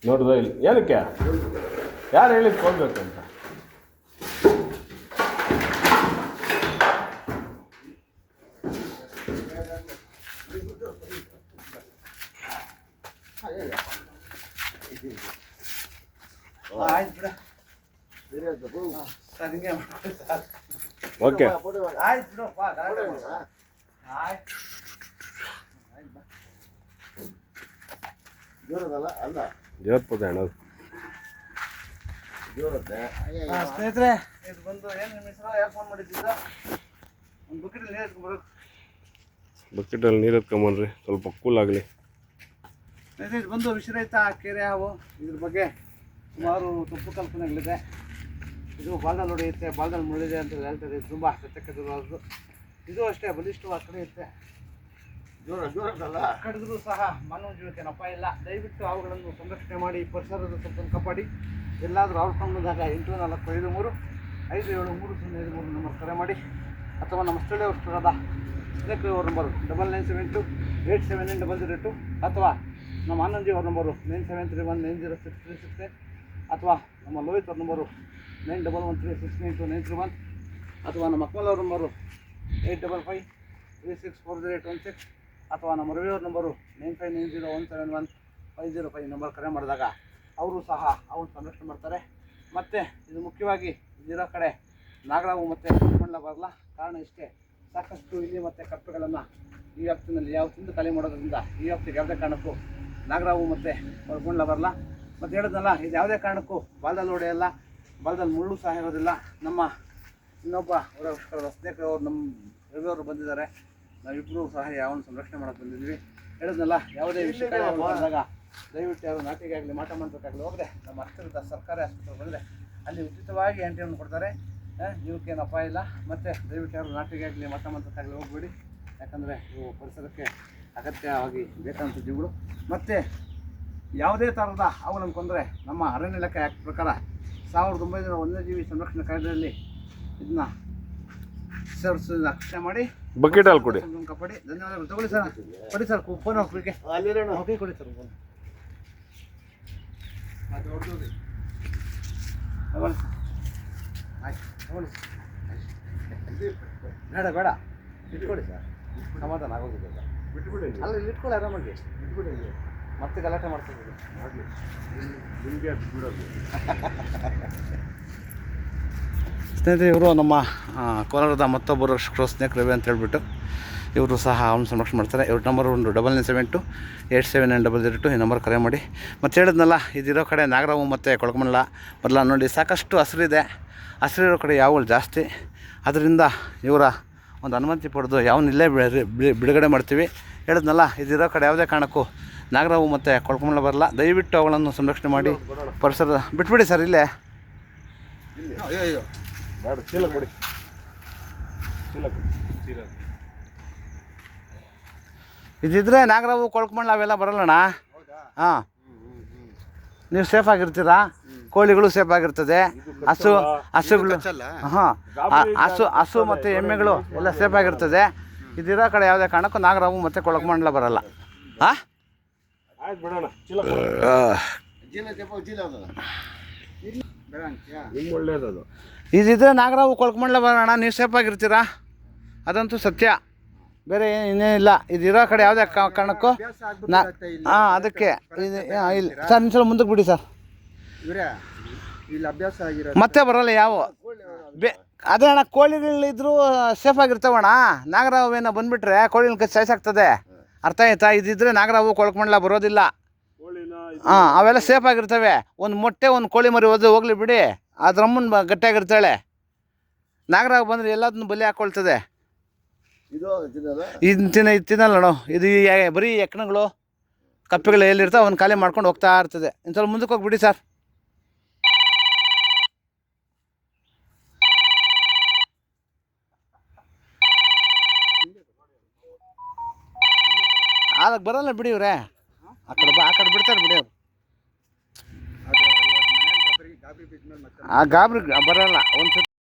ನೋಡ್ದ ಇಲ್ಲಿ ಏನಕ್ಕೆ ಯಾರು ಹೇಳಿದ್ ಕೊಡ್ಬೇಕು ಅಂತ? ಓಕೆ ಜೋರ್ಪದ ಅಣ್ಣದು ಸ್ನೇಹಿತರೆ, ಇದು ಬಂದು ಏನು ನಿಮ್ಮ ಹೆಸರು? ಯಾಕೆ ಫೋನ್ ಮಾಡಿದ್ದೀರಾ? ಒಂದು ಬಕೆಟಲ್ಲಿ ನೀರು ಎತ್ಕೊಂಡ್ಬರೋದು. ಬಕೆಟಲ್ಲಿ ನೀರು ಎತ್ಕೊಂಬನ್ರಿ, ಸ್ವಲ್ಪ ಕೂಲ್ ಆಗಲಿ. ಸ್ನೇಹಿತರೆ, ಇದು ಬಂದು ವಿಶ್ರಹಿತ ಕೆರೆ ಹಾವು. ಇದ್ರ ಬಗ್ಗೆ ಸುಮಾರು ತಪ್ಪು ಕಲ್ಪನೆಗಳಿದೆ. ಇದು ಬಾಲ್ದಲ್ಲಿ ಹೊಡೆಯುತ್ತೆ, ಬಾಲ್ದಲ್ಲಿ ಮುಳ್ಳಿದೆ ಅಂತ ಹೇಳ್ತಾರೆ. ತುಂಬ ಸತ್ಯಕ್ಕೆ ದೂರವಾದ್ದು. ಇದು ಅಷ್ಟೇ ಬಲಿಷ್ಠವಾಗಿ ಕಡಿಯುತ್ತೆ. ಕಡಿದ್ರೂ ಸಹ ಮಾನವ ಜೀವಕ್ಕೆ ನಪ ಇಲ್ಲ. ದಯವಿಟ್ಟು ಅವುಗಳನ್ನು ಸಂರಕ್ಷಣೆ ಮಾಡಿ, ಪರಿಸರದ ಸ್ವಲ್ಪ ಕಾಪಾಡಿ. ಎಲ್ಲಾದರೂ ಆಡ್ಕೊಂಡಾಗ 845 573 ನಂಬರ್ ಕರೆ ಮಾಡಿ, ಅಥವಾ ನಮ್ಮ ಸ್ಥಳೀಯ ವಸ್ತುಗಳಾದ ಸ್ನೇಹಿತರೆ ಅವ್ರ ನಂಬರು 9972879002, ಅಥವಾ ನಮ್ಮ ಆನಂದಿ ಅವ್ರ ನಂಬರು 9731906369, ಅಥವಾ ನಮ್ಮ ಲೋಹಿತ್ ಅವ್ರ ನಂಬರು 9113692931, ಅಥವಾ ನಮ್ಮ ಅಕ್ಮಲ್ ಅವ್ರ ನಂಬರು 8553640816, ಅಥವಾ ನಮ್ಮ ರವಿ ಅವ್ರ ನಂಬರು 9590171505 ನಂಬರ್ ಕರೆ ಮಾಡಿದಾಗ ಅವರು ಸಹ ಅವನ್ನ ಸಂರಕ್ಷಣೆ ಮಾಡ್ತಾರೆ. ಮತ್ತು ಇದು ಮುಖ್ಯವಾಗಿ ಇಲ್ಲಿರೋ ಕಡೆ ನಾಗರಾವು ಮತ್ತು ಕಪ್ಪಣ್ಣ ಬರಲ್ಲ. ಕಾರಣ ಇಷ್ಟೇ, ಸಾಕಷ್ಟು ಇಲ್ಲಿ ಮತ್ತು ಕಪ್ಪೆಗಳನ್ನು ಈ ವ್ಯಾಪ್ತಿನಲ್ಲಿ ಯಾವ ತಿಂದು ಖಾಲಿ ಮಾಡೋದ್ರಿಂದ ಈ ವ್ಯಾಪ್ತಿಗೆ ಯಾವುದೇ ಕಾರಣಕ್ಕೂ ನಾಗರಾವು ಮತ್ತು ಕಪ್ಪಣ್ಣ ಬರಲ್ಲ. ಮತ್ತು ಹೇಳಿದ್ನಲ್ಲ, ಇದು ಯಾವುದೇ ಕಾರಣಕ್ಕೂ ಬಾಲ್ದಲ್ಲಿ ಹೊಡೆಯಲ್ಲ, ಬಾಲ್ದಲ್ಲಿ ಮುಳ್ಳು ಸಹ ಇರೋದಿಲ್ಲ. ನಮ್ಮ ಇನ್ನೊಬ್ಬ ಅವರ ಸ್ನೇಹಿತರು ನಮ್ಮ ರವಿಯವರು ಬಂದಿದ್ದಾರೆ. ನಾವಿಬ್ಬರು ಸಹ ಯಾವನ್ನ ಸಂರಕ್ಷಣೆ ಮಾಡೋಕ್ಕೆ ಬಂದಿದ್ವಿ. ಹೇಳಿದ್ನಲ್ಲ, ಯಾವುದೇ ವಿಷಯ ಬಂದಾಗ ದಯವಿಟ್ಟು ಯಾರು ನಾಟಿಗಾಗಲಿ ಮಾಟ ಮಂತ್ರಕ್ಕಾಗಲಿ ಹೋಗದೆ ನಮ್ಮ ಹತ್ತಿರದ ಸರ್ಕಾರಿ ಆಸ್ಪತ್ರೆಗೆ ಬಂದರೆ ಅಲ್ಲಿ ಉಚಿತವಾಗಿ ಆ್ಯಂಟಿಯನ್ನು ಕೊಡ್ತಾರೆ. ಇವಕ್ಕೇನು ಅಪಾಯ ಇಲ್ಲ. ಮತ್ತು ದಯವಿಟ್ಟು ಯಾರು ನಾಟಿಗಾಗಲಿ ಮಾಟ ಮಂತ್ರಕ್ಕಾಗಲಿ ಹೋಗಬೇಡಿ. ಯಾಕಂದರೆ ಇವು ಪರಿಸರಕ್ಕೆ ಅಗತ್ಯವಾಗಿ ಬೇಕಾದಂಥ ಜೀವಿಗಳು. ಮತ್ತು ಯಾವುದೇ ಥರದ ಅವುಗಳನ್ನು ಕೊಂದರೆ ನಮ್ಮ ಅರಣ್ಯ ಇಲಾಖೆ ಆ್ಯಕ್ಟ್ ಪ್ರಕಾರ 1900 ವನ್ಯಜೀವಿ ಸಂರಕ್ಷಣಾ ಕಾಯ್ದೆಯಲ್ಲಿ ಇದನ್ನ ರಕ್ಷಣೆ ಮಾಡಿ ಬಕೆಟಲ್ಲಿ ಕೊಡಿ. ಕಾಪಾಡಿ. ಧನ್ಯವಾದಗಳು. ತಗೊಳ್ಳಿ ಸರ್, ಕೊಡಿ ಸರ್ ಫೋನ್ ಹೋಗ್ಲಿಕ್ಕೆ. ಓಕೆ, ಕೊಡಿ ಸರ್ ಫೋನ್. ತಗೊಳ್ಳಿ, ಆಯ್ತು ತಗೊಳ್ಳಿ. ಬೇಡ ಬೇಡ, ಇಟ್ಕೊಡಿ ಸರ್, ಸಮಾಧಾನ ಆಗೋಗಿದೆ ಸರ್. ಬಿಟ್ಬಿಡಿ, ಅಲ್ಲ ಇಲ್ಲಿ ಇಟ್ಕೊಳ್ಳಿ ಆರಾಮಾಗಿ. ಬಿಟ್ಬಿಡಿ, ಮತ್ತೆ ಗಲಾಟೆ ಮಾಡ್ತಿದ್ದೀವಿ. ನಿಮಗೆ ಬಿಡೋದು. ಸ್ನೇಹಿತರೆ, ಇವರು ನಮ್ಮ ಕೋಲಾರದ ಮತ್ತೊಬ್ಬರು ಸ್ನೇಹಿತರು ರವಿ ಅಂತ ಹೇಳ್ಬಿಟ್ಟು ಇವರು ಸಹ ಅವನ್ನ ಸಂರಕ್ಷಣೆ ಮಾಡ್ತಾರೆ. ಇವ್ರ ನಂಬರ್ 9972879002 ಈ ನಂಬರ್ ಕರೆ ಮಾಡಿ. ಮತ್ತು ಹೇಳಿದ್ನಲ್ಲ, ಇದಿರೋ ಕಡೆ ನಾಗರಾವು ಮತ್ತು ಕೊಳಕಮಲ್ಲ ಬರಲ್ಲ. ನೋಡಿ, ಸಾಕಷ್ಟು ಹಸಿರಿದೆ. ಹಸಿರಿರೋ ಕಡೆ ಯಾವಳು ಜಾಸ್ತಿ. ಅದರಿಂದ ಇವರ ಒಂದು ಅನುಮತಿ ಪಡೆದು ಯಾವನ್ನ ಇಲ್ಲೇ ಬಿಡುಗಡೆ ಮಾಡ್ತೀವಿ. ಹೇಳಿದ್ನಲ್ಲ, ಇದಿರೋ ಕಡೆ ಯಾವುದೇ ಕಾರಣಕ್ಕೂ ನಾಗರಾವು ಮತ್ತು ಕೊಳಕಮಲ್ಲ ಬರಲ್ಲ. ದಯವಿಟ್ಟು ಅವುಗಳನ್ನು ಸಂರಕ್ಷಣೆ ಮಾಡಿ ಪರಿಸರದ ಬಿಟ್ಬಿಡಿ ಸರ್. ಇಲ್ಲೇ ಬೇಡ, ಚೀಲ ಕೊಡಿ, ಚೀಲ ಕೊಡಿ, ಚೀಲ. ಇದಿದ್ರೆ ನಾಗರಾವು ಕೊಳಕಮಲ್ಲ ಅವೆಲ್ಲ ಬರಲ್ಲಣ್ಣ. ಹಾಂ, ನೀವು ಸೇಫ್ ಆಗಿರ್ತೀರಾ. ಕೋಳಿಗಳು ಸೇಫ್ ಆಗಿರ್ತದೆ. ಹಸುಗಳು ಹಾಂ, ಹಸು ಮತ್ತು ಎಮ್ಮೆಗಳು ಎಲ್ಲ ಸೇಫ್ ಆಗಿರ್ತದೆ. ಇದಿರೋ ಕಡೆ ಯಾವುದೇ ಕಾರಣಕ್ಕೂ ನಾಗರಾವು ಮತ್ತು ಕೊಳಕಮಲ್ಲ ಬರಲ್ಲ. ಹಾಂ, ಆಯ್ತು ಬಿಡೋಣ. ಚೀಲ ನಿಮ್ಮ ಒಳ್ಳೇದದು. ಇದಿದ್ರೆ ನಾಗರಾವು ಕೊಳಕಮಲ್ಲ ಬರೋಣ. ನೀವು ಸೇಫ್ ಆಗಿರ್ತೀರಾ, ಅದಂತೂ ಸತ್ಯ. ಬೇರೆ ಇನ್ನೇನಿಲ್ಲ. ಇದಿರೋ ಕಡೆ ಯಾವುದೇ ಕಾರಣಕ್ಕೂ ಹಾಂ, ಅದಕ್ಕೆ ಇದು ಇಲ್ಲ ಸರ್. ಇನ್ನೊಂದ್ಸಲ ಮುಂದಕ್ಕೆ ಬಿಡಿ ಸರ್. ಮತ್ತೆ ಬರೋಲ್ಲ ಯಾವ ಅದೇ ಅಣ್ಣ. ಕೋಳಿಗಳಿದ್ರೂ ಸೇಫ್ ಆಗಿರ್ತಾವಣ್ಣ. ನಾಗರಾವೇನೋ ಬಂದುಬಿಟ್ರೆ ಕೋಳಿನ ಕಚ್ಚಿ ಸಾಯ್ಸಾಗ್ತದೆ. ಅರ್ಥ ಆಯ್ತಾ? ಇದಿದ್ರೆ ನಾಗರಾವು ಕೊಳಕಮಲ್ಲ ಬರೋದಿಲ್ಲ. ಹಾಂ, ಅವೆಲ್ಲ ಸೇಫ್ ಆಗಿರ್ತವೆ. ಒಂದು ಮೊಟ್ಟೆ ಒಂದು ಕೋಳಿ ಮರಿ ಹೋಗಲಿ ಬಿಡಿ, ಅದ್ರಮ್ಮನ ಗಟ್ಟಿಯಾಗಿರ್ತಾಳೆ. ನಾಗರಾವು ಬಂದರೆ ಎಲ್ಲದನ್ನು ಬಲಿ ಹಾಕ್ಕೊಳ್ತದೆ. ಇದು ತಿನ್ನಲ್ಲಣ್ಣ. ಇದು ಬರೀ ಎಕ್ಕಣಗಳು ಕಪ್ಪೆಗಳು ಎಲ್ಲಿರ್ತಾವೆ ಅವನ್ನ ಖಾಲಿ ಮಾಡ್ಕೊಂಡು ಹೋಗ್ತಾ ಇರ್ತದೆ. ಇನ್ನು ಸ್ವಲ್ಪ ಮುಂದಕ್ಕೆ ಹೋಗ್ಬಿಡಿ ಸರ್. ಅದಕ್ಕೆ ಬರಲ್ಲ ಬಿಡಿ ಇವ್ರೆ. ಆ ಕಡೆ ಬಿಡ್ತಾರೆ ಬಿಡಿ ಅವ್ರು. ಆ ಗಾಬರಿ ಬರಲ್ಲ ಒಂದು